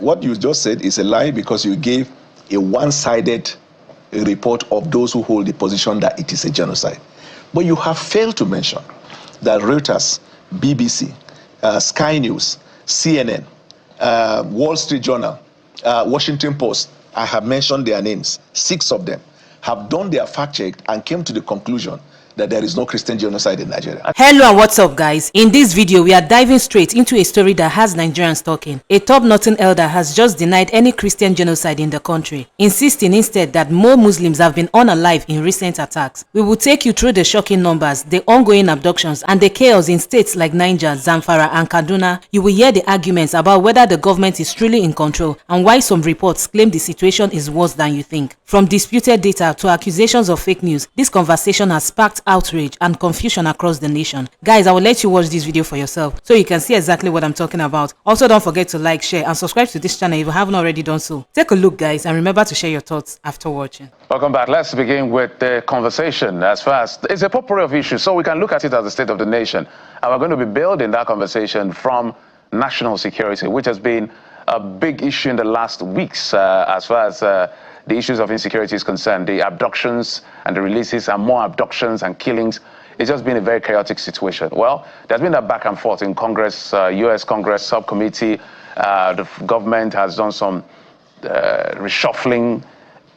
What you just said is a lie because you gave a one-sided report of those who hold the position that it is a genocide. But you have failed to mention that Reuters, BBC, Sky News, CNN, Wall Street Journal, Washington Post, I have mentioned their names, 6 of them, have done their fact check and came to the conclusion that there is no Christian genocide in Nigeria. Hello and what's up, guys? In this video we are diving straight into a story that has Nigerians talking. A top northern elder has just denied any Christian genocide in the country, insisting instead that more Muslims have been unalive in recent attacks. We will take you through the shocking numbers, the ongoing abductions, and the chaos in states like Naija, Zamfara and Kaduna. You will hear the arguments about whether the government is truly in control and why some reports claim the situation is worse than you think. From disputed data to accusations of fake news, this conversation has sparked outrage and confusion across the nation. Guys, I will let you watch this video for yourself so you can see exactly what I'm talking about. Also, don't forget to like, share and subscribe to this channel if you haven't already done so. Take a look, guys, and remember to share your thoughts after watching. Welcome back. Let's begin with the conversation as fast. It's a potpourri of issues, so we can look at it as the state of the nation. And we're going to be building that conversation from national security, which has been a big issue in the last weeks as far as the issues of insecurity is concerned. The abductions and the releases and more abductions and killings. It's just been a very chaotic situation. Well, there's been a back and forth in Congress, U.S. Congress subcommittee. The government has done some reshuffling.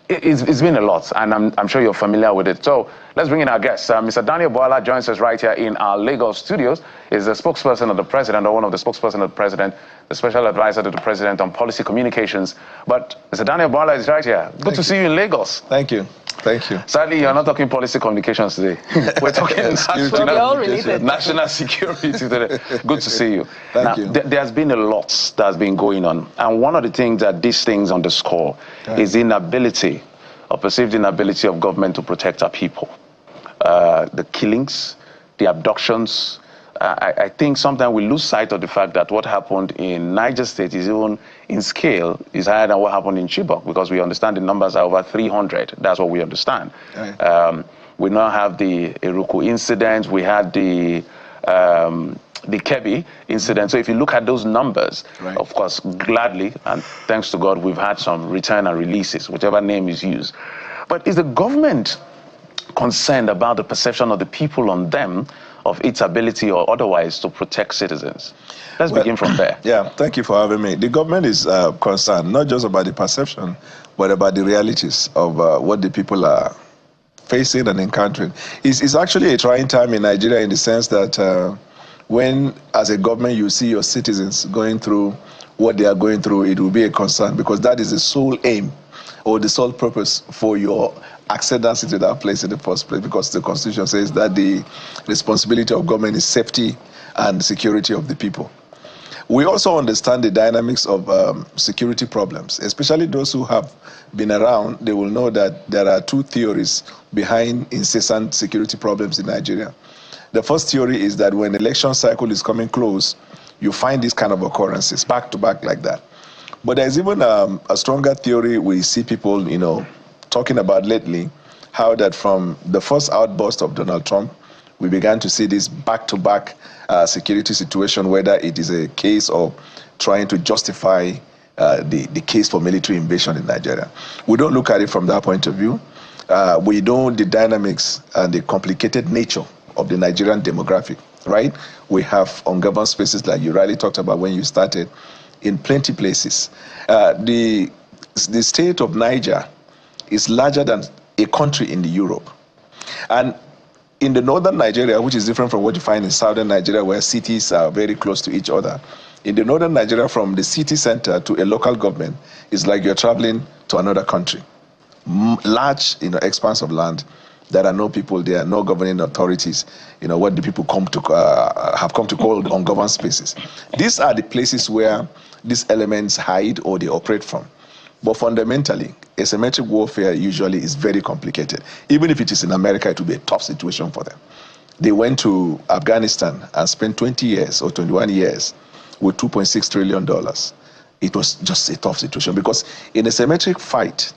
It's been a lot, and I'm sure you're familiar with it. So let's bring in our guest. Mr. Daniel Bwala joins us right here in our Lagos studios. He's the spokesperson of the president, or one of the spokespersons of the president, the special advisor to the president on policy communications. But Mr. Daniel Bwala is right here. Good to see you in Lagos. Thank you. Thank you. Sadly, you're not talking policy communications today. We're talking national security today. Good to see you. Thank you. There's been a lot that's been going on. And one of the things that these things underscore is the inability, or perceived inability of government to protect our people. The killings, the abductions. I think sometimes we lose sight of the fact that what happened in Niger State is even in scale is higher than what happened in Chibok, because we understand the numbers are over 300. That's what we understand. Right. We now have the Eruku incident. We had the Kebbi incident. So if you look at those numbers, right, of course, gladly, and thanks to God, we've had some return and releases, whichever name is used. But is the government concerned about the perception of the people on them, of its ability or otherwise to protect citizens? Let's begin from there. Yeah, thank you for having me. The government is concerned not just about the perception, but about the realities of what the people are facing and encountering. It's actually a trying time in Nigeria in the sense that when, as a government, you see your citizens going through what they are going through, it will be a concern, because that is the sole aim or the sole purpose for your acceptance into that place in the first place, because the Constitution says that the responsibility of government is safety and security of the people. We also understand the dynamics of security problems, especially those who have been around. They will know that there are 2 theories behind incessant security problems in Nigeria. The first theory is that when election cycle is coming close, you find these kind of occurrences back to back like that. But there's even a stronger theory we see people, talking about lately, how that from the first outburst of Donald Trump, we began to see this back-to-back security situation, whether it is a case of trying to justify the case for military invasion in Nigeria. We don't look at it from that point of view. We know the dynamics and the complicated nature of the Nigerian demographic, right? We have ungoverned spaces, like you rightly talked about when you started, in plenty places. The state of Niger is larger than a country in Europe. And in the northern Nigeria, which is different from what you find in southern Nigeria, where cities are very close to each other, in the northern Nigeria, from the city center to a local government, it's like you're traveling to another country. Large, expanse of land. There are no people there, no governing authorities. What the people have come to call ungoverned spaces. These are the places where these elements hide or they operate from. But fundamentally, asymmetric warfare usually is very complicated. Even if it is in America, it will be a tough situation for them. They went to Afghanistan and spent 20 years or 21 years with $2.6 trillion. It was just a tough situation, because in a asymmetric fight,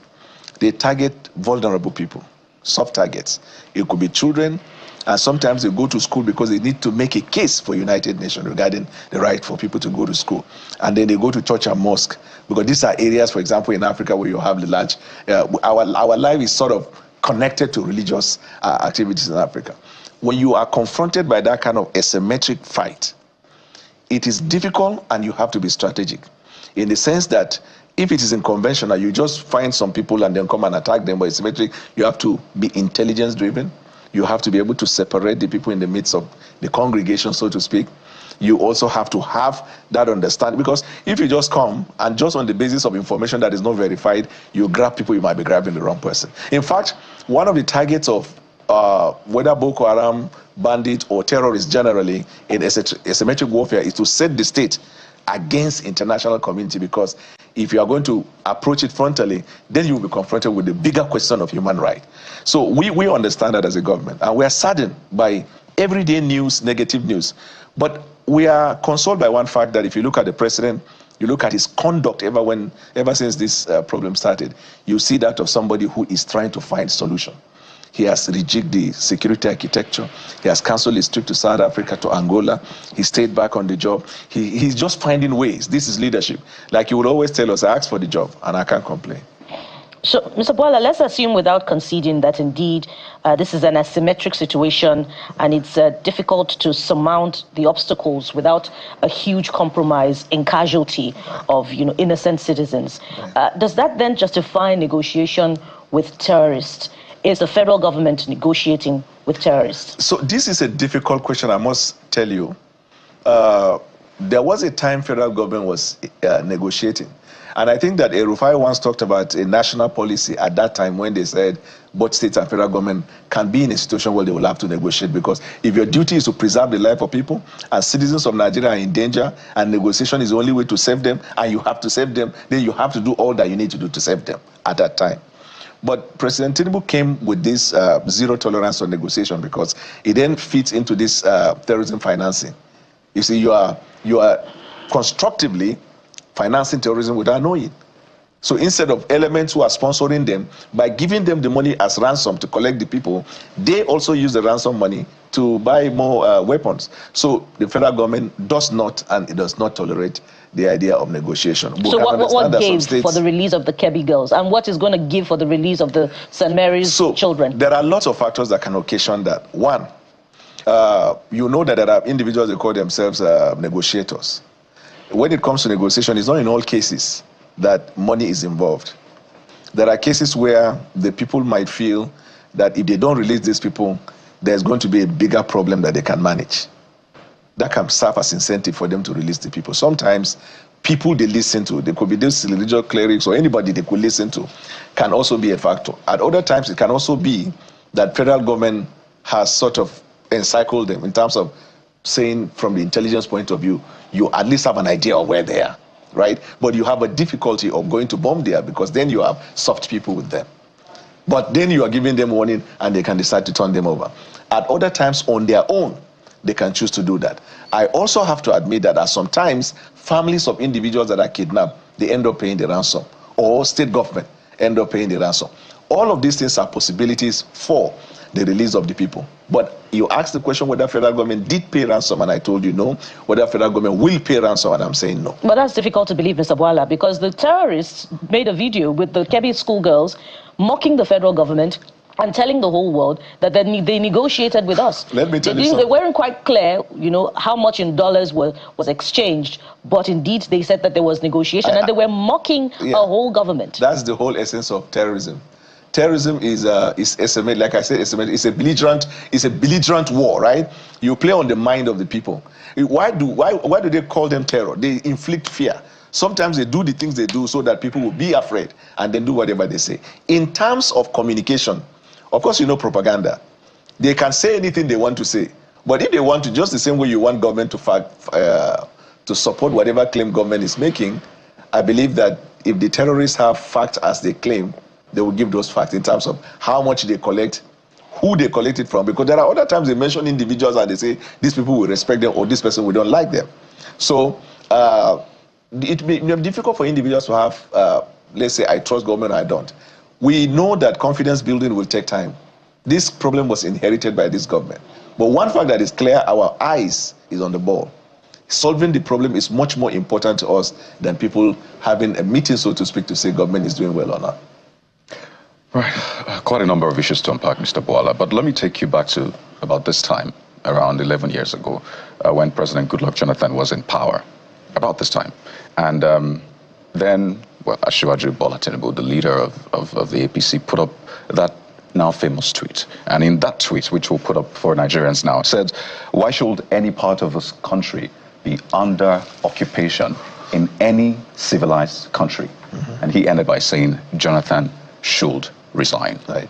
they target vulnerable people, soft targets. It could be children, And sometimes they go to school because they need to make a case for United Nations regarding the right for people to go to school. And then they go to church and mosque, because these are areas, for example, in Africa where you have the large, our life is sort of connected to religious activities in Africa. When you are confronted by that kind of asymmetric fight, it is difficult and you have to be strategic, in the sense that if it is unconventional, you just find some people and then come and attack them. But asymmetric, you have to be intelligence driven. You have to be able to separate the people in the midst of the congregation, so to speak. You also have to have that understanding, because if you just come and just on the basis of information that is not verified, you grab people, you might be grabbing the wrong person. In fact, one of the targets of whether Boko Haram, bandit, or terrorists generally in asymmetric warfare is to set the state against international community, because if you are going to approach it frontally, then you will be confronted with the bigger question of human rights. So we understand that as a government, and we are saddened by everyday news, negative news. But we are consoled by one fact, that if you look at the president, you look at his conduct ever since this problem started, you see that of somebody who is trying to find solution. He has rejigged the security architecture. He has cancelled his trip to South Africa, to Angola. He stayed back on the job. He's just finding ways. This is leadership. Like you would always tell us, I asked for the job and I can't complain. So, Mr. Boala, let's assume without conceding that indeed this is an asymmetric situation and it's difficult to surmount the obstacles without a huge compromise in casualty of innocent citizens. Does that then justify negotiation with terrorists? Is the federal government negotiating with terrorists? So this is a difficult question, I must tell you. There was a time federal government was negotiating. And I think that Rufai once talked about a national policy at that time when they said both states and federal government can be in a situation where they will have to negotiate, because if your duty is to preserve the life of people and citizens of Nigeria are in danger and negotiation is the only way to save them and you have to save them, then you have to do all that you need to do to save them at that time. But President Tinubu came with this zero tolerance on negotiation, because it then fits into this terrorism financing. You see, you are constructively financing terrorism without knowing. So instead of elements who are sponsoring them, by giving them the money as ransom to collect the people, they also use the ransom money to buy more weapons. So the federal government does not, and it does not tolerate the idea of negotiation. So what gave for the release of the Kebbi girls, and what is going to give for the release of the St. Mary's children? There are lots of factors that can occasion that. One, you know that there are individuals that call themselves negotiators. When it comes to negotiation, it's not in all cases that money is involved. There are cases where the people might feel that if they don't release these people, there's going to be a bigger problem that they can manage. That can serve as incentive for them to release the people. Sometimes people they listen to, they could be these religious clerics or anybody they could listen to, can also be a factor. At other times, it can also be that federal government has sort of encircled them in terms of saying, from the intelligence point of view, you at least have an idea of where they are, right? But you have a difficulty of going to bomb there, because then you have soft people with them. But then you are giving them warning and they can decide to turn them over. At other times, on their own, they can choose to do that. I also have to admit that sometimes families of individuals that are kidnapped, they end up paying the ransom, or state government end up paying the ransom. All of these things are possibilities for the release of the people. But you asked the question whether federal government did pay ransom, and I told you no. Whether federal government will pay ransom, and I'm saying no. But that's difficult to believe, Mr. Boala, because the terrorists made a video with the Kebbi schoolgirls mocking the federal government and telling the whole world that they negotiated with us. Let me tell you something. They weren't quite clear, how much in dollars was exchanged, but indeed they said that there was negotiation, and they were mocking a whole government. That's the whole essence of terrorism. Terrorism is like I said, it's a belligerent war, right? You play on the mind of the people. Why do they call them terror? They inflict fear. Sometimes they do the things they do so that people will be afraid and then do whatever they say. In terms of communication, of course, propaganda. They can say anything they want to say. But if they want to, just the same way you want government to support whatever claim government is making, I believe that if the terrorists have facts as they claim, they will give those facts in terms of how much they collect, who they collect it from. Because there are other times they mention individuals and they say, these people will respect them or this person, we don't like them. So it may be difficult for individuals to have, let's say, I trust government or I don't. We know that confidence building will take time. This problem was inherited by this government. But one fact that is clear, our eyes is on the ball. Solving the problem is much more important to us than people having a meeting, so to speak, to say government is doing well or not. Right. Quite a number of issues to unpack, Mr. Bwala. But let me take you back to about this time, around 11 years ago, when President Goodluck Jonathan was in power. About this time. And then, well, Asiwaju Bola Tinubu, the leader of the APC, put up that now famous tweet. And in that tweet, which we'll put up for Nigerians now, said, why should any part of this country be under occupation in any civilized country? Mm-hmm. And he ended by saying, Jonathan should resign. Right.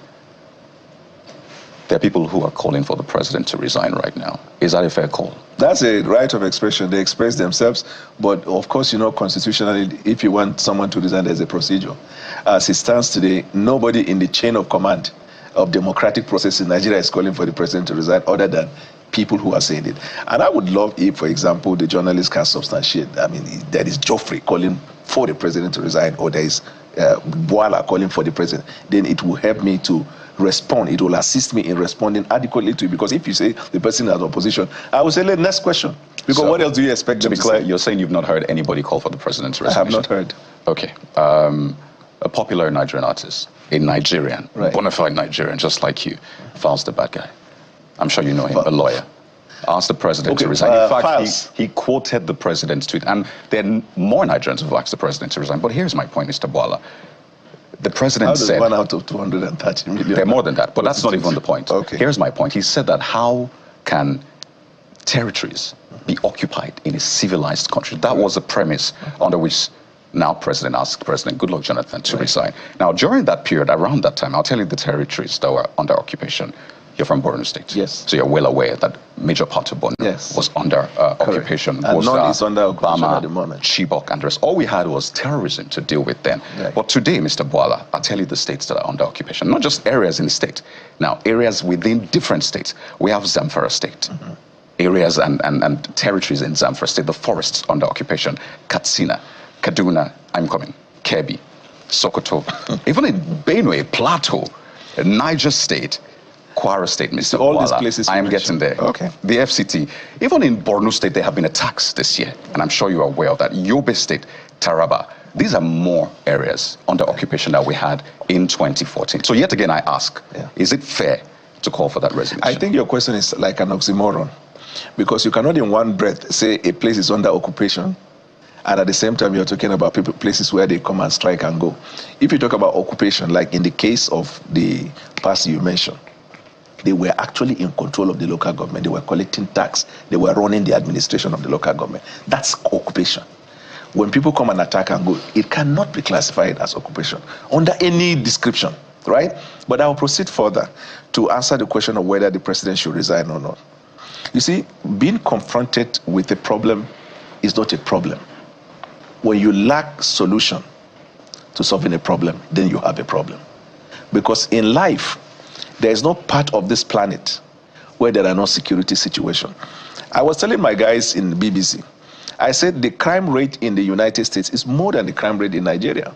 There are people who are calling for the president to resign right now. Is that a fair call? That's a right of expression. They express themselves. But of course, you know, constitutionally, if you want someone to resign, there's a procedure. As it stands today, nobody in the chain of command of democratic process in Nigeria is calling for the president to resign other than people who are saying it. And I would love if, for example, the journalist can substantiate. I mean, there is Joffrey calling for the president to resign, or there is Bwala calling for the president. Then it will help me to respond. It will assist me in responding adequately to it. Because if you say the person has opposition, I will say, next question. Because so, what else do you expect them to say? You're saying you've not heard anybody call for the president's resignation? I have not heard. Okay. A popular Nigerian artist, a Nigerian, right, bona fide Nigerian, just like you, Files the bad guy. I'm sure you know him, a lawyer. Asked the president to resign. In fact, he quoted the president's tweet. And there are more Nigerians who've asked the president to resign. But here's my point, Mr. Bwala. The president said... 1 out of 230 million? There are more than that, but that's not even the point. Okay. Here's my point. He said that how can territories be occupied in a civilized country? That was the premise under which now President asked President Goodluck Jonathan to resign. Now, during that period, around that time, I'll tell you the territories that were under occupation. You're from Borno State. Yes. So you're well aware that major part of Borno was under occupation. And none is under occupation at the moment. Chibok and the rest. All we had was terrorism to deal with then. Right. But today, Mr. Bwala, I'll tell you the states that are under occupation. Not just areas in the state. Now, areas within different states. We have Zamfara State. Mm-hmm. Areas and territories in Zamfara State, the forests under occupation. Katsina, Kaduna, I'm coming, Kebbi, Sokoto, even in Benue, Plateau, Niger State, Kwara State, Mr. So all Bwala, these places I am getting there. Okay. The FCT, even in Borno State, there have been attacks this year, and I'm sure you are aware of that. Yobe State, Taraba, these are more areas under occupation that we had in 2014. So yet again, I ask, is it fair to call for that resignation? I think your question is like an oxymoron, because you cannot in one breath say a place is under occupation, and at the same time, you're talking about places where they come and strike and go. If you talk about occupation, like in the case of the past you mentioned, they were actually in control of the local government. They were collecting tax. They were running the administration of the local government. That's occupation. When people come and attack and go, it cannot be classified as occupation under any description, right? But I will proceed further to answer the question of whether the president should resign or not. You see, being confronted with a problem is not a problem. When you lack solution to solving a problem, then you have a problem. Because in life, there is no part of this planet where there are no security situations. I was telling my guys in the BBC, I said the crime rate in the United States is more than the crime rate in Nigeria.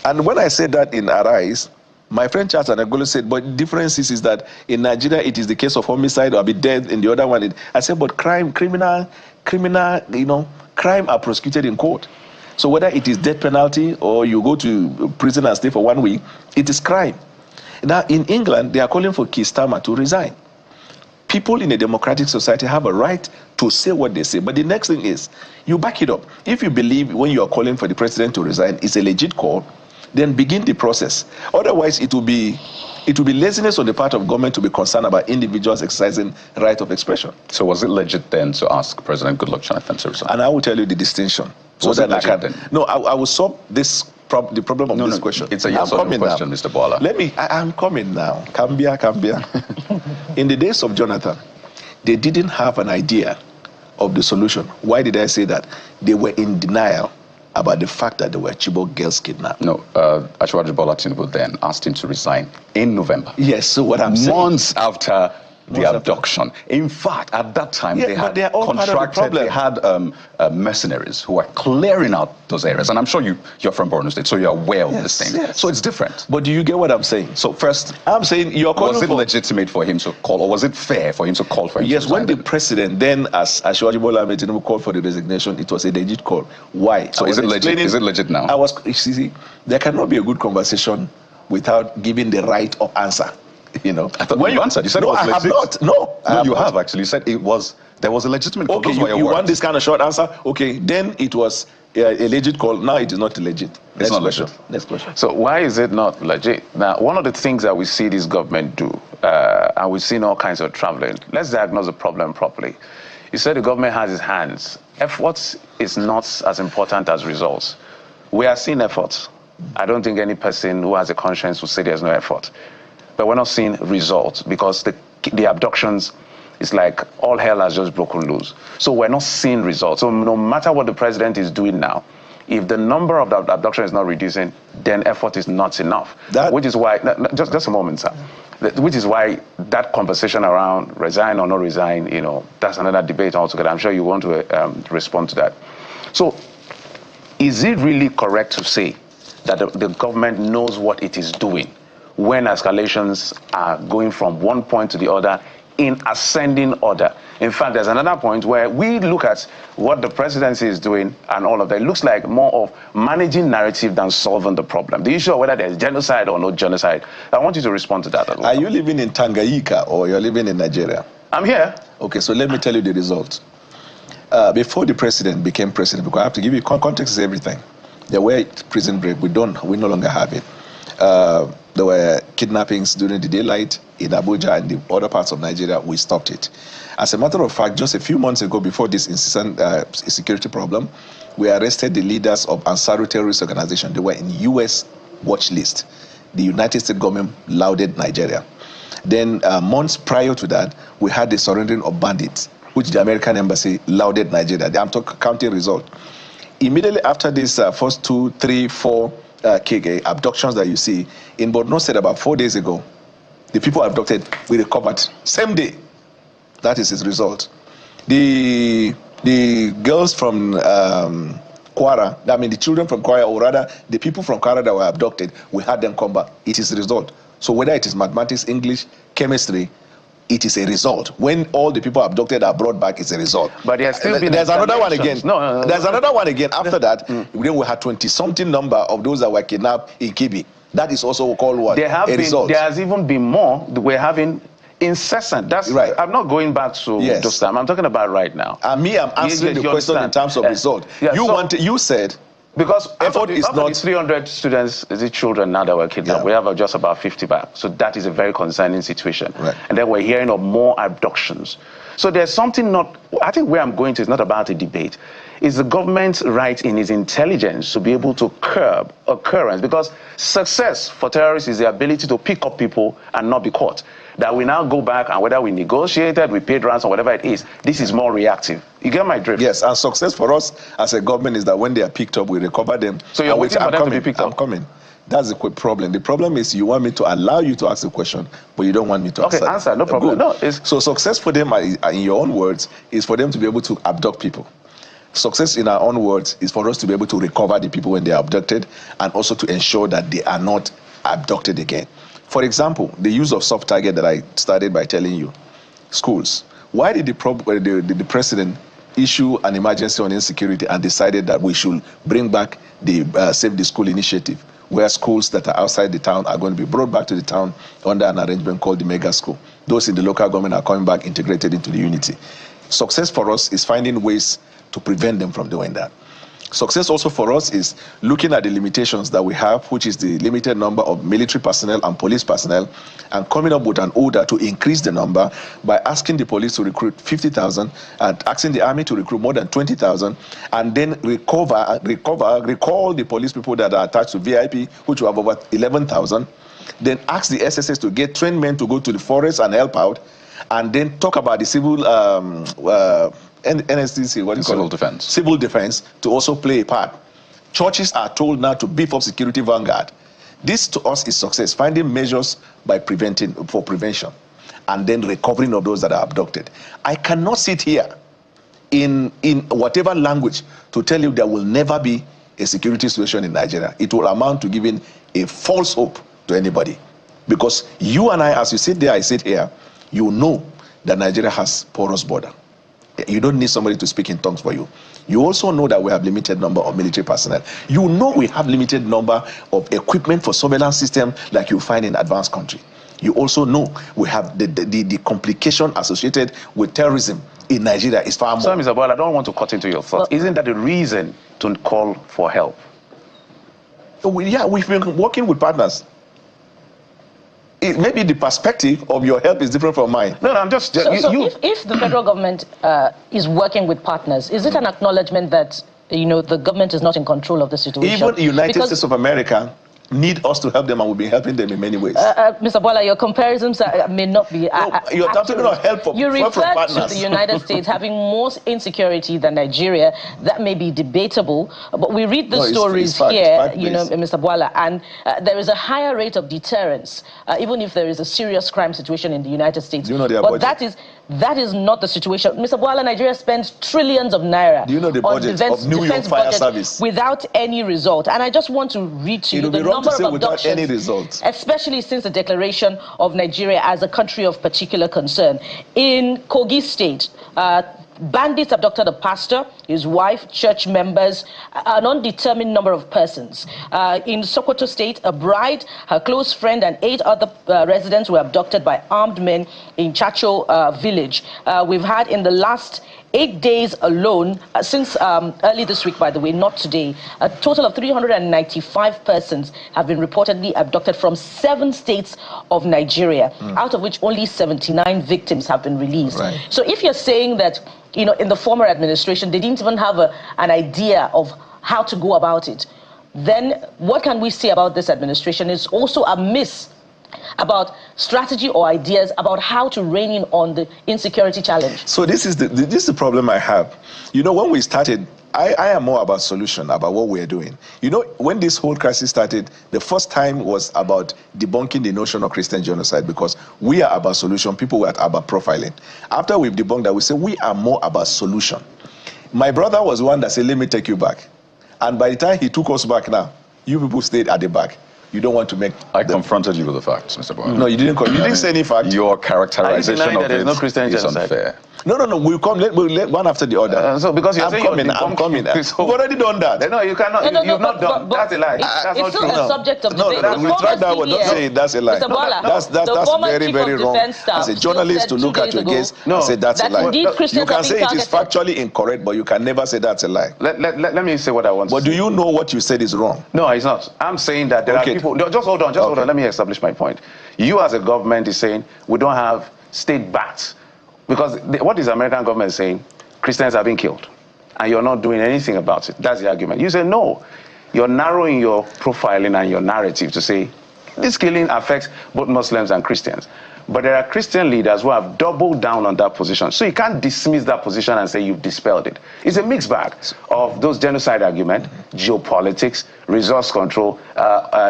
And when I said that in Arise, my friend Charles Anagolo said, but the difference is that in Nigeria, it is the case of homicide or be dead. In the other one, I said, but criminal, crime are prosecuted in court. So whether it is death penalty or you go to prison and stay for 1 week, it is crime. Now, in England, they are calling for Keir Starmer to resign. People in a democratic society have a right to say what they say. But the next thing is, you back it up. If you believe when you are calling for the president to resign, it's a legit call, then begin the process. Otherwise, it will be laziness on the part of government to be concerned about individuals exercising right of expression. So was it legit then to ask President Goodluck Jonathan to resign? And I will tell you the distinction. So was it legit then? No, I will solve this the problem of this question. It's a yes or no question, Mr. Bwala. I'm coming now. Cambia. In the days of Jonathan, they didn't have an idea of the solution. Why did I say that? They were in denial about the fact that there were Chibok girls kidnapped. No, Asiwaju Bola Tinubu then asked him to resign in November. Yes, so what I'm saying... Months after the abduction. In fact, at that time, they had they are all contracted, they had mercenaries who were clearing out those areas. And I'm sure you're from Borno State, so you're aware of this thing. Yes. So it's different. But do you get what I'm saying? So first, I'm saying you're calling was it legitimate for him to call, or was it fair for him to call for him? Yes, when the president then, as Asiwaju Bola Ahmed Tinubu called for the resignation, it was a legit call. Why? So is it legit? Is it legit now? See, there cannot be a good conversation without giving the right of answer. You know, I thought when you answered, you said no, it was legit. I have not. No, you have actually. You said it was. There was a legitimate call. Okay, you want this kind of short answer? Okay, then it was a legit call. Now it is not legit. It's not legit. Next question. So why is it not legit? Now, one of the things that we see this government do, and we've seen all kinds of traveling. Let's diagnose the problem properly. You said the government has its hands. Efforts is not as important as results. We are seeing efforts. I don't think any person who has a conscience will say there's no effort. But we're not seeing results because the abductions, it's like all hell has just broken loose. So we're not seeing results. So no matter what the president is doing now, if the number of the abduction is not reducing, then effort is not enough. Which is why, just a moment, sir. Which is why that conversation around resign or not resign, you know, that's another debate altogether. I'm sure you want to respond to that. So is it really correct to say that the government knows what it is doing when escalations are going from one point to the other in ascending order? In fact, there's another point where we look at what the presidency is doing and all of that. It looks like more of managing narrative than solving the problem. The issue of whether there's genocide or no genocide, I want you to respond to that as well. Are you living in Tanganyika or you're living in Nigeria? I'm here. Okay, so let me tell you the result. Before the president became president, because I have to give you context is everything. There were prison break. We no longer have it. There were kidnappings during the daylight in Abuja and the other parts of Nigeria. We stopped it. As a matter of fact, just a few months ago, before this incessant security problem, we arrested the leaders of Ansaru terrorist organization. They were in U.S. watch list. The United States government lauded Nigeria. Then months prior to that, we had the surrendering of bandits, which the American embassy lauded Nigeria. I'm talking counting result. Immediately after this first 2, 3, 4 abductions that you see, in Borno State about 4 days ago, the people abducted, we recovered, same day. That is its result. The girls from Kwara, I mean the children from Kwara, or rather the people from Kwara that were abducted, we had them come back. It is the result. So whether it is mathematics, English, chemistry, it is a result. When all the people abducted are brought back, it's a result. But there's another one again. No. There's another one again. After that, then we had 20-something number of those that were kidnapped in Kibi. That is also called what? Result. There has even been more. We're having incessant. That's right. I'm not going back to just time. I'm talking about right now. I'm answering the question in terms of result. Yeah, you said. Because effort is not 300 students, is it children now that were kidnapped? Yeah. We have just about 50 back. So that is a very concerning situation. Right. And then we're hearing of more abductions. So there's something I think where I'm going to is not about a debate. Is the government's right in its intelligence to be able to curb occurrence? Because success for terrorists is the ability to pick up people and not be caught. That we now go back and whether we negotiated, we paid ransom, whatever it is, this is more reactive. You get my drift? Yes, and success for us as a government is that when they are picked up, we recover them. So you're waiting for them to be picked up? I'm coming. That's the problem. The problem is you want me to allow you to ask the question, but you don't want me to answer. Okay, answer, no problem. No, so success for them, in your own words, is for them to be able to abduct people. Success in our own words is for us to be able to recover the people when they are abducted and also to ensure that they are not abducted again. For example, the use of soft target that I started by telling you, schools. Why did the president issue an emergency on insecurity and decided that we should bring back the Save the School initiative, where schools that are outside the town are going to be brought back to the town under an arrangement called the mega school? Those in the local government are coming back integrated into the unity. Success for us is finding ways to prevent them from doing that. Success also for us is looking at the limitations that we have, which is the limited number of military personnel and police personnel, and coming up with an order to increase the number by asking the police to recruit 50,000 and asking the army to recruit more than 20,000, and then recall the police people that are attached to VIP, which we have over 11,000, then ask the SSS to get trained men to go to the forest and help out, and then talk about the civil NSDC, what do you call it? Defense. Civil defense to also play a part. Churches are told now to beef up security vanguard. This to us is success, finding measures for prevention. and then recovering of those that are abducted. I cannot sit here in whatever language to tell you there will never be a security situation in Nigeria. It will amount to giving a false hope to anybody. Because you and I, as you sit there, I sit here, you know that Nigeria has porous border. You don't need somebody to speak in tongues for you. You also know that we have limited number of military personnel. You know we have limited number of equipment for surveillance system like you find in advanced country. You also know we have the complication associated with terrorism in Nigeria is far more. So, Mr. Bola, I don't want to cut into your thoughts. Isn't that a reason to call for help? Yeah, we've been working with partners. Maybe the perspective of your help is different from mine. No, I'm just... If the federal government is working with partners, is it an acknowledgement that, you know, the government is not in control of the situation? Even the United States of America need us to help them, and we've been helping them in many ways. Mr. Bola, your comparisons may not be you're talking about help from You referred partners. to the United States having more insecurity than Nigeria. That may be debatable, but we read the stories here, you know, Mr. Bola, and there is a higher rate of deterrence, even if there is a serious crime situation in the United States. Do you know their but budget? that is not the situation. Mr. Bola, Nigeria spends trillions of naira. Do you know the budget of New York Fire Service? Without any result. And I just want to read to you the number of without any results, especially since the declaration of Nigeria as a country of particular concern. In Kogi State, bandits abducted a pastor, his wife, church members, an undetermined number of persons. In Sokoto State, a bride, her close friend, and 8 other residents were abducted by armed men in Chacho village. We've had in the last 8 days alone, since early this week, by the way, not today, a total of 395 persons have been reportedly abducted from 7 states of Nigeria, out of which only 79 victims have been released. Right. So if you're saying that, you know, in the former administration, they didn't even have an idea of how to go about it, then what can we say about this administration? It's also a miss about strategy or ideas about how to rein in on the insecurity challenge. So this is the problem I have. You know, when we started, I am more about solution, about what we are doing. You know, when this whole crisis started, the first time was about debunking the notion of Christian genocide, because we are about solution, people were about profiling. After we've debunked that, we say we are more about solution. My brother was one that said, let me take you back. And by the time he took us back now, you people stayed at the back. You don't want to make... I confronted you with the facts, Mr. Bola. No, you didn't say any fact. Your characterization of it no Christian is genocide? unfair. No, we'll let one after the other. So because you're saying I'm coming. We've already done that. No, you cannot. You've not done. That's a lie. That's it's still a subject of debate. We tried that one. Don't say that's a lie. Mr. Bola, that's very, very wrong. As a journalist to look at your case and say that's a lie. You can say it is factually incorrect, but you can never say that's a lie. Let me say what I want to say. But do you know what you said is wrong? No, it's not. I'm saying that there are people... No, just hold on. Hold on. Let me establish my point. You as a government is saying we don't have state backs. Because what is the American government saying? Christians are being killed. And you're not doing anything about it. That's the argument. You say, no. You're narrowing your profiling and your narrative to say, this killing affects both Muslims and Christians. But there are Christian leaders who have doubled down on that position. So you can't dismiss that position and say you've dispelled it. It's a mixed bag of those genocide arguments, geopolitics, resource control,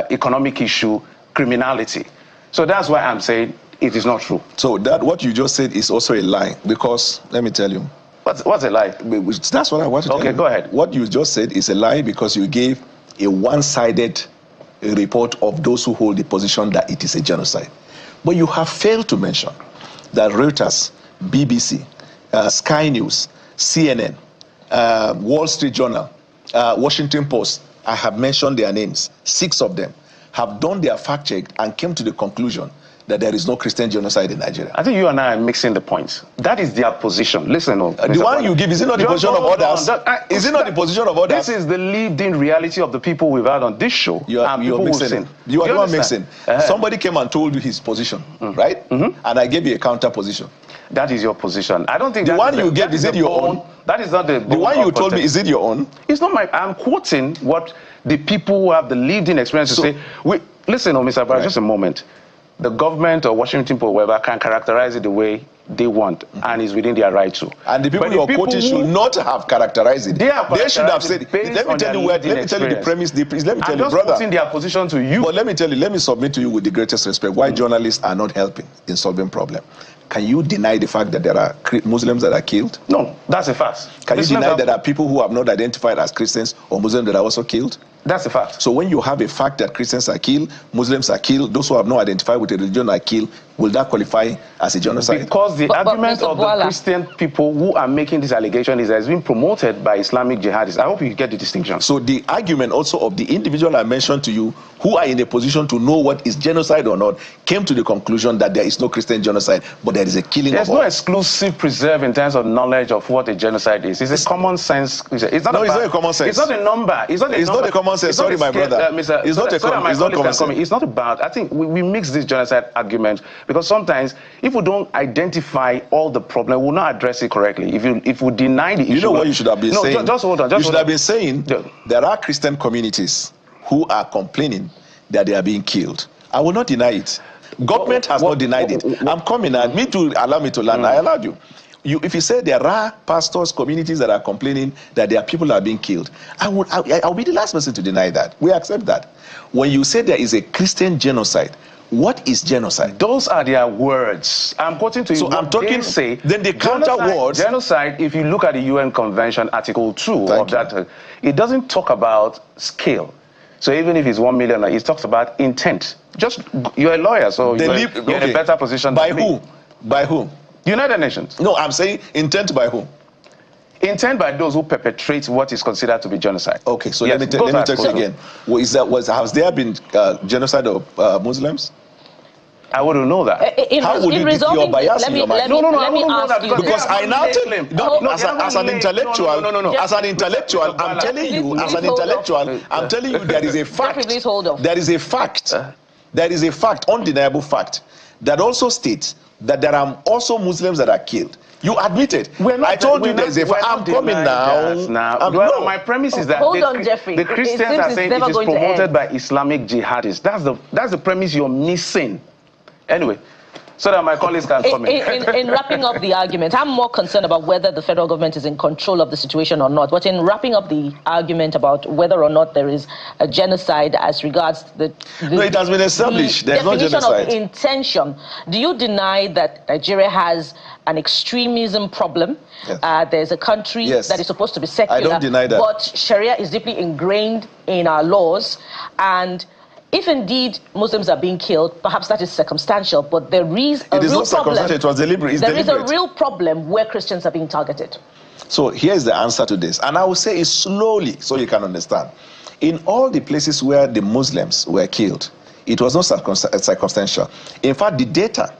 economic issue, criminality. So that's why I'm saying it is not true. So that what you just said is also a lie, because let me tell you. What's a lie? That's what I want to tell you. Okay, go ahead. What you just said is a lie because you gave a one-sided report of those who hold the position that it is a genocide. But you have failed to mention that Reuters, BBC, Sky News, CNN, Wall Street Journal, Washington Post, I have mentioned their names, 6 of them, have done their fact check and came to the conclusion that there is no Christian genocide in Nigeria. I think you and I are mixing the points. That is their position. Listen, the one you give, is it not the position of others? Is it not the position of others? This is the lived-in reality of the people we've had on this show. You are mixing. You are the one mixing. Somebody came and told you his position, right? And I gave you a counter position. That is your position. I don't think the one you gave, is it your own? That is not the one you told me, is it your own? It's not my... I'm quoting what the people who have the lived-in experience to say. Listen, Mr. Barra, just a moment. the government or Washington Post, whoever, can characterize it the way they want, and is within their right to. And the people you are quoting should not have characterized it. They should have said, let me tell you the premise, let me tell you, brother. Putting their position to you. But let me tell you, let me submit to you with the greatest respect why journalists are not helping in solving problem. Can you deny the fact that there are Muslims that are killed? No, that's a fact. Can you deny that there are people who have not identified as Christians or Muslims that are also killed? That's a fact. So when you have a fact that Christians are killed, Muslims are killed, those who have not identified with a religion are killed, will that qualify as a genocide? Because the argument of the Christian people who are making this allegation has been promoted by Islamic jihadists. I hope you get the distinction. So the argument also of the individual I mentioned to you, who are in a position to know what is genocide or not, came to the conclusion that there is no Christian genocide, but there is a killing There's of no all. exclusive preserve in terms of knowledge of what a genocide is. It's a common sense. It's not a common sense. It's not a number. It's not a common sense. Sorry, my brother. It's not a common sense. It's not about, I think we mix this genocide argument because sometimes if we don't identify all the problem, we'll not address it correctly. If we deny the issue. You know what you should have been saying? No, just hold on. You should have been saying there are Christian communities who are complaining that they are being killed. I will not deny it. Government has not denied it. I'm coming and me to allow me to land. I allowed you. If you say there are pastors, communities that are complaining that their people are being killed, I'll be the last person to deny that. We accept that. When you say there is a Christian genocide, what is genocide? Those are their words. I'm quoting to you. So I'm talking. Say then the counter words. Genocide. If you look at the UN Convention, Article 2 of that, it doesn't talk about scale. So even if it's 1 million, it talks about intent. Just you're a lawyer, so you're in a better position. By who? By whom? United Nations. No, I'm saying intent by whom? Intent by those who perpetrate what is considered to be genocide. Okay, so let me tell you again. Has there been genocide of Muslims? I wouldn't know that. How would you give your bias in your mind? No, I wouldn't know that because I now tell as an intellectual, I'm telling you, as an intellectual, I'm telling you there is a fact. There is a fact. There is a fact, undeniable fact, that also states that there are also Muslims that are killed. You admit it. I told you there's a fact. I'm coming now. My premise is that the Christians are saying it is promoted by Islamic jihadists. That's the premise you're missing. Anyway, so that my colleagues can come in wrapping up the argument, I'm more concerned about whether the federal government is in control of the situation or not. But in wrapping up the argument about whether or not there is a genocide as regards no, it has been established. There's no genocide. Of intention. Do you deny that Nigeria has an extremism problem? Yes. There's a country that is supposed to be secular. I don't deny that. But Sharia is deeply ingrained in our laws, and if indeed Muslims are being killed, perhaps that is circumstantial, but there is a real problem. It was deliberate. There is a real problem where Christians are being targeted. So here's the answer to this, and I will say it slowly so you can understand. In all the places where the Muslims were killed, it was not circumstantial. In fact, the data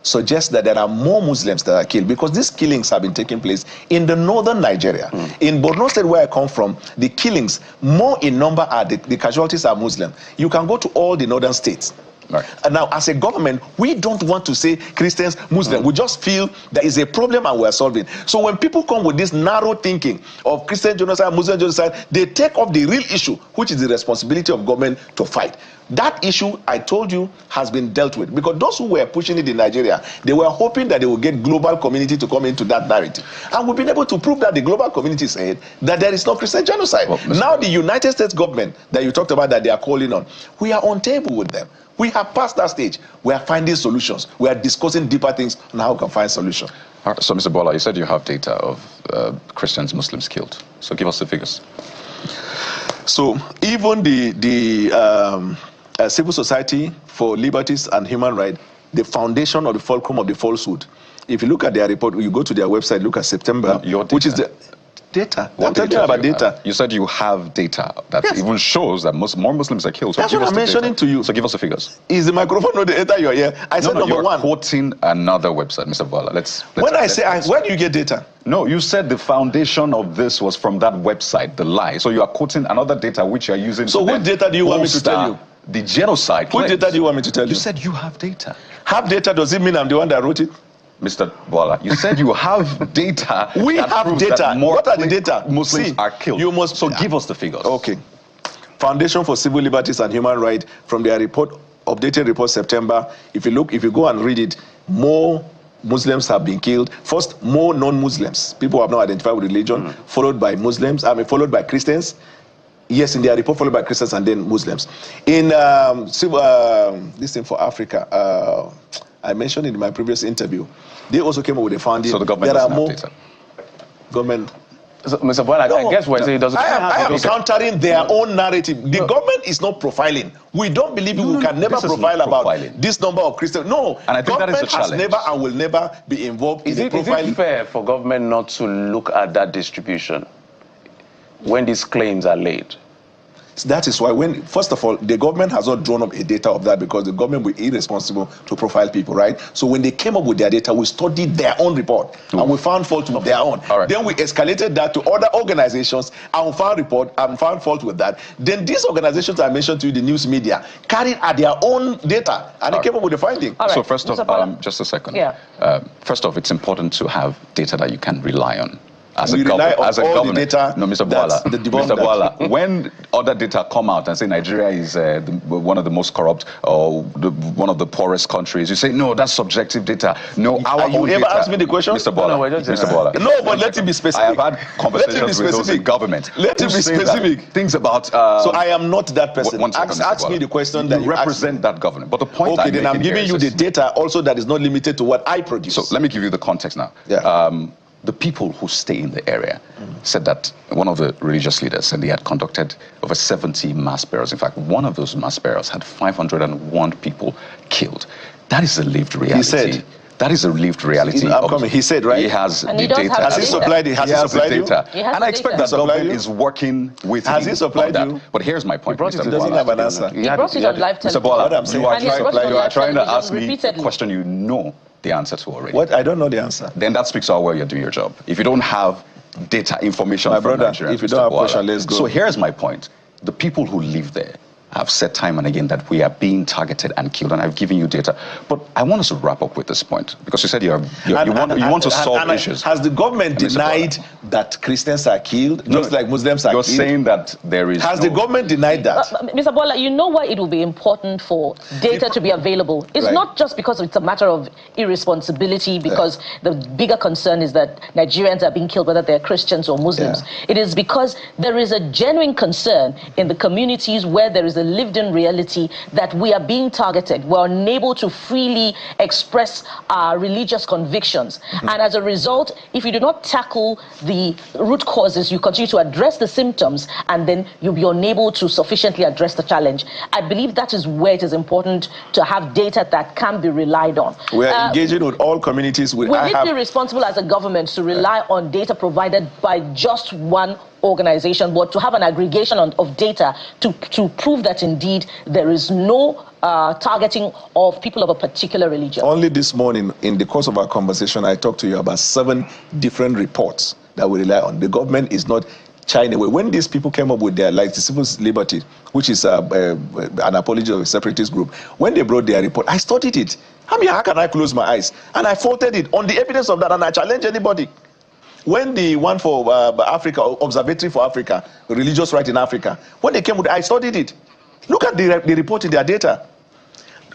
suggests that there are more Muslims that are killed because these killings have been taking place in the northern Nigeria. In Borno State, where I come from, the killings, more in number are the casualties are Muslim. You can go to all the northern states. Right. And now, as a government, we don't want to say Christians, Muslims. We just feel there is a problem and we're solving. So when people come with this narrow thinking of Christian genocide, Muslim genocide, they take up the real issue, which is the responsibility of government to fight. That issue, I told you, has been dealt with. Because those who were pushing it in Nigeria, they were hoping that they would get global community to come into that narrative. And we've been able to prove that the global community said that there is no Christian genocide. Well, now the United States government that you talked about that they are calling on, we are on table with them. We have passed that stage. We are finding solutions. We are discussing deeper things on how we can find solutions. Right, so, Mr. Bola, you said you have data of Christians, Muslims killed. So give us the figures. So even the Civil Society for Liberties and Human Rights, the foundation or the fulcrum of the falsehood, if you look at their report, you go to their website, look at September, which is the data. I'm talking about data. You said you have data that even shows that more Muslims are killed. So that's what I'm mentioning to you. So give us the figures. Is the microphone not the data you're here? I said number one. You're quoting another website, Mr. Bola. Where do you get data? No, you said the foundation of this was from that website, the lie. So you are quoting another data which you are using. So what data do you want me to tell you? The genocide claims. What data do you want me to tell you? You said you have data. Have data, does it mean I'm the one that wrote it? Mr. Bola, you said you have data. We have data. What are the data? Muslims are killed. You must. So give us the figures. Okay. Foundation for Civil Liberties and Human Rights, from their report updated report September, if you go and read it, more Muslims have been killed. First, more non-Muslims, people who have not identified with religion, followed by Muslims, followed by Christians. Yes, in their report, followed by Christians and then Muslims. In this thing for Africa, I mentioned in my previous interview, they also came up with a finding. So the government doesn't have data. Government. So, Mr. Bola, I guess we're saying it doesn't. I am countering their own narrative. The government is not profiling. We don't believe we can never profile about this number of Christians. No, and I think that is a challenge. Has never and will never be involved in profiling. Is it fair for government not to look at that distribution when these claims are laid? That is why, first of all, the government has not drawn up a data of that because the government will be irresponsible to profile people, right? So when they came up with their data, we studied their own report and we found fault with their own. Right. Then we escalated that to other organizations and we found fault with that. Then these organizations I mentioned to you, the news media, carried out their own data and they came up with the finding. Right. So first off, just a second. Yeah. First off, it's important to have data that you can rely on. As we a rely on all government. the data. No, Mr. Boala, when other data come out and say Nigeria is one of the most corrupt or one of the poorest countries, you say, no, that's subjective data. No, our own data. You ever ask me the question? Mr. Boala, Mr. Boala. No, but let it be specific. I have had conversations with those in government. Let it be specific. Things about... so I am not that person. One second, ask me the question that you represent that government. But the point okay, then I'm giving you the data also that is not limited to what I produce. So let me give you the context now. Yeah. The people who stay in the area said that one of the religious leaders said they had conducted over 70 mass burials. In fact, one of those mass burials had 501 people killed. That is a lived reality. He said. That is a lived reality. He said, right? He has and the data. Has he supplied it? Has he supplied you? And I expect that government is working with Has he supplied you? But here's my point, Mr. He doesn't have an answer. He brought it on live television. Mr. Boala, you are trying to ask me repeatedly. a question you know the answer to already. What? I don't know the answer. Then that speaks to how well you're doing your job. If you don't have data, information my from brother, Nigerians, if you don't have question, let's go. So here's my point. The people who live there have said time and again that we are being targeted and killed, and I've given you data. But I want us to wrap up with this point, because you said you want to solve issues. Has the government denied that Christians are killed, just like Muslims are killed? You're saying that there is Has the government denied that? Mr. Bola, you know why it will be important for data to be available? It's not just because it's a matter of irresponsibility, because the bigger concern is that Nigerians are being killed, whether they're Christians or Muslims. It is because there is a genuine concern in the communities where there is a lived-in reality that we are being targeted. We're unable to freely express our religious convictions. And as a result, if you do not tackle the root causes, you continue to address the symptoms, and then you'll be unable to sufficiently address the challenge. I believe that is where it is important to have data that can be relied on. We are engaging with all communities. We may be responsible as a government to rely on data provided by just one organization, but to have an aggregation of data to prove that indeed there is no targeting of people of a particular religion. Only this morning, in the course of our conversation, I talked to you about 7 different reports that we rely on. The government is not shying away. When these people came up with their, like the Civil Liberty, which is an apology of a separatist group, when they brought their report, I studied it. I mean, how can I close my eyes? And I faulted it on the evidence of that, and I challenge anybody. When the one for Africa, Observatory for Africa, Religious Right in Africa, when they came with it, I studied it. Look at the report in their data.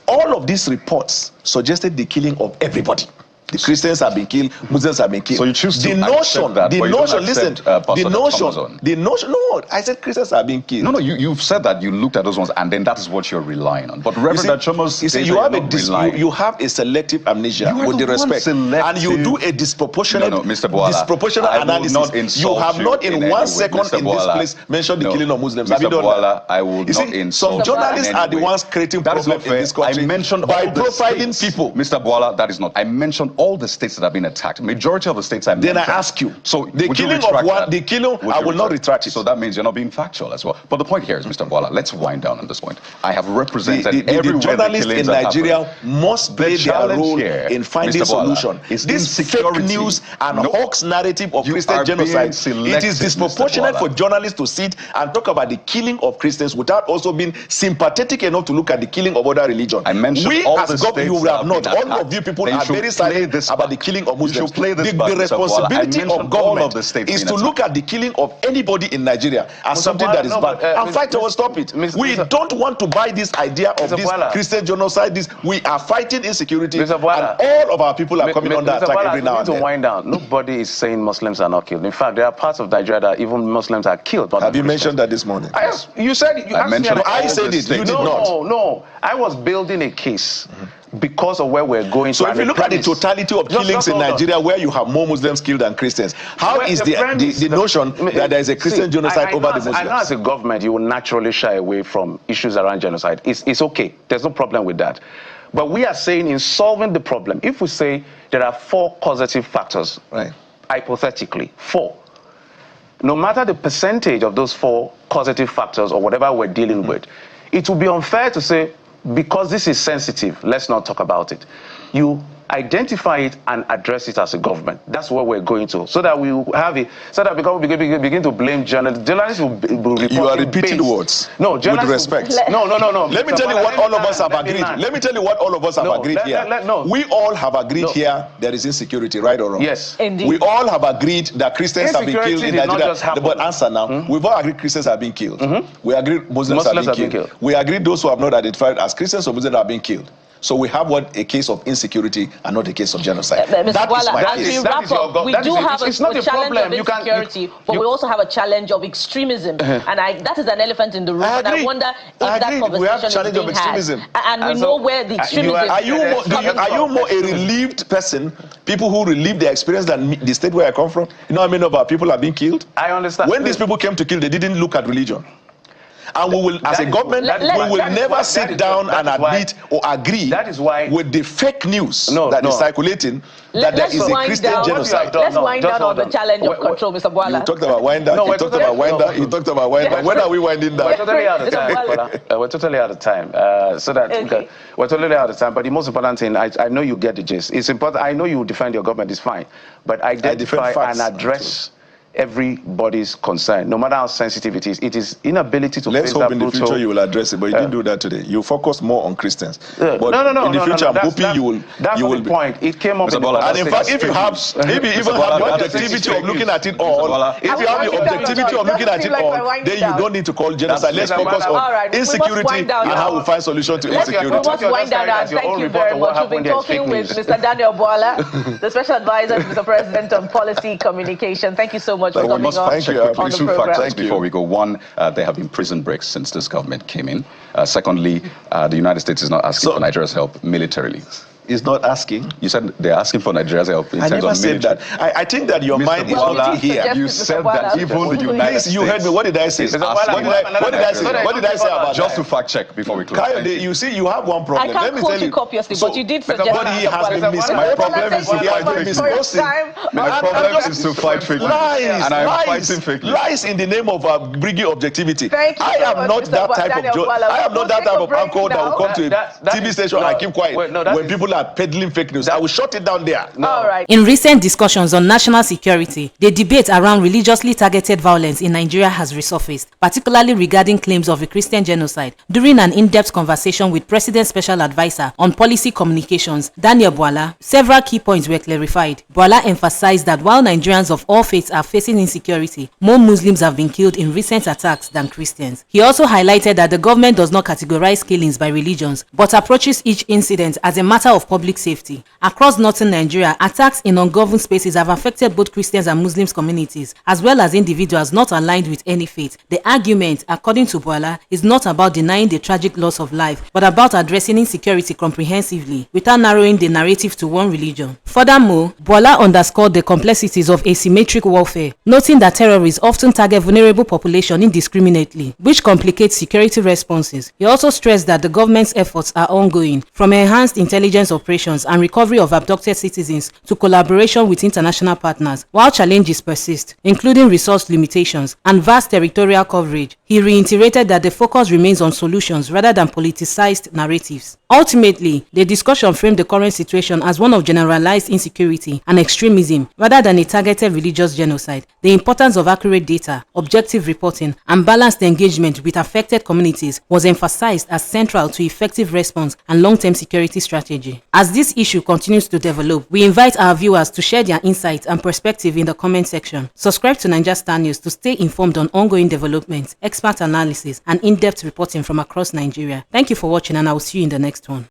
All of these reports suggested the killing of everybody. The Christians have been killed, Muslims have been killed. So you choose to accept that, no, I said Christians are being killed. No, you've said that you looked at those ones, and then that is what you're relying on. But Reverend Achomo's you have a selective amnesia, with the respect, and you do a disproportionate, Mr. Boala, disproportionate analysis. You have not in 1 second in this place mentioned the killing of Muslims. Mr. Boala, I will not insult. Some journalists are the ones creating problems in this country. I mentioned by profiling people. Mr. Boala, that is not. I mentioned all the states that have been attacked. Majority of the states I mentioned. Then I ask you. So the killing of one, the killing, I will not retract it. So that means you're not being factual as well. But the point here is, Mr. Boala, let's wind down on this point. I have represented the journalists in Nigeria must play their role in finding solution. This fake news and hoax narrative of Christian genocide, it is disproportionate for journalists to sit and talk about the killing of Christians without also being sympathetic enough to look at the killing of other religions. I mentioned all the states you have not. All of you people are very silent this about back. the killing of Muslims. You should play this the back, Mr. Bola. responsibility of all government of the states is being to attacked. look at the killing of anybody in Nigeria as something that is bad and fight to stop it. We don't want to buy this idea of this Christian genocide. We are fighting insecurity, and all of our people are coming under attack every now and then. To wind down, nobody is saying Muslims are not killed. In fact, there are parts of Nigeria that even Muslims are killed. Have you mentioned that this morning? You said I mentioned. I said it. You did not. No. I was building a case because of where we're going. So if you look at the totality of killings in Nigeria, where you have more Muslims killed than Christians, how is the notion that there is a Christian genocide over the Muslims? I know as a government, you will naturally shy away from issues around genocide. It's okay. There's no problem with that. But we are saying in solving the problem, if we say there are 4 causative factors, right? Hypothetically, 4. No matter the percentage of those 4 causative factors or whatever we're dealing with, it would be unfair to say, because this is sensitive, let's not talk about it. You identify it and address it as a government. That's what we're going to, so that we have it, so that because we begin to blame journalists. Journalists will report. You are repeating words. No, with respect. No. Let me tell you what all of us have agreed. Let me tell you what all of us have agreed here. We all have agreed here there is insecurity, right or wrong? Yes, indeed. We all have agreed that Christians have been killed in Nigeria. But answer now. We've all agreed Christians have been killed. We agree Muslims have been killed. We agree those who have not identified as Christians or Muslims have been killed. So we have a case of insecurity and not a case of genocide. That is my as case. we wrap up, we do have a challenge of insecurity, but we also have a challenge of extremism, and that is an elephant in the room. And I wonder if that conversation is being had. And we know where the extremism is. Are you more a relieved person, people who relieve their experience, than the state where I come from? You know how many of our people have been killed? I understand. When these people came to kill, they didn't look at religion. And we will, as a government, we will never sit down and admit or agree with the fake news that is circulating that there is a Christian genocide. Let's wind down on the challenge of control, Mr. Bola. You talked about wind down. You talked about wind down. You talked about wind down. When are we winding down? We're totally out of time. We're totally out of time. We're totally out of time. But the most important thing, I know you get the gist. It's important. I know you defend your government. It's fine. But identify and address everybody's concern, no matter how sensitive it is inability to Let's face hope that in the future you will address it, but you didn't do that today. You focus more on Christians. But in the future, I'm hoping you will. That's the point. It came up. And in fact, if you even have the objectivity of looking at it all, then you don't need to call genocide. Let's focus on insecurity and how we find solution to insecurity. We must wind down. Thank you very much. We've been talking with Mr. Daniel Bola, the Special Advisor to Mr. President on Policy Communication. Thank you so much. We must thank you. On the factors before we go. One, there have been prison breaks since this government came in. Secondly, the United States is not asking for Nigeria's help militarily. Is not asking. You said they're asking for Nigeria's help in terms of military. I never said that. I think that your mind is not here. You said that even the United States. You heard me. What did I say? What did I say? What did I say about Just to fact check before we close. Kayode, you see, you have one problem. I can't quote you copiously, but you did suggest. But he has been missing. My problem is he has been missing. My problem is to fight fake news. And I'm fighting fake news. Lies in the name of bringing objectivity. I am not that type of uncle that will come to a TV station and keep quiet when people are peddling fake news. I will shut it down there. All right. In recent discussions on national security, the debate around religiously targeted violence in Nigeria has resurfaced, particularly regarding claims of a Christian genocide. During an in-depth conversation with President's Special Advisor on Policy Communications, Daniel Bola, several key points were clarified. Bola emphasized that while Nigerians of all faiths are facing insecurity, more Muslims have been killed in recent attacks than Christians. He also highlighted that the government does not categorize killings by religions, but approaches each incident as a matter of public safety. Across northern Nigeria, attacks in ungoverned spaces have affected both Christians and Muslims communities, as well as individuals not aligned with any faith. The argument, according to Bola, is not about denying the tragic loss of life, but about addressing insecurity comprehensively, without narrowing the narrative to one religion. Furthermore, Bola underscored the complexities of asymmetric warfare, noting that terrorists often target vulnerable population indiscriminately, which complicates security responses. He also stressed that the government's efforts are ongoing, from enhanced intelligence operations and recovery of abducted citizens to collaboration with international partners, while challenges persist, including resource limitations and vast territorial coverage. He reiterated that the focus remains on solutions rather than politicized narratives. Ultimately, the discussion framed the current situation as one of generalized insecurity and extremism rather than a targeted religious genocide. The importance of accurate data, objective reporting, and balanced engagement with affected communities was emphasized as central to effective response and long-term security strategy. As this issue continues to develop, we invite our viewers to share their insights and perspective in the comment section. Subscribe to Naija Star News to stay informed on ongoing developments, expert analysis, and in-depth reporting from across Nigeria. Thank you for watching, and I will see you in the next one.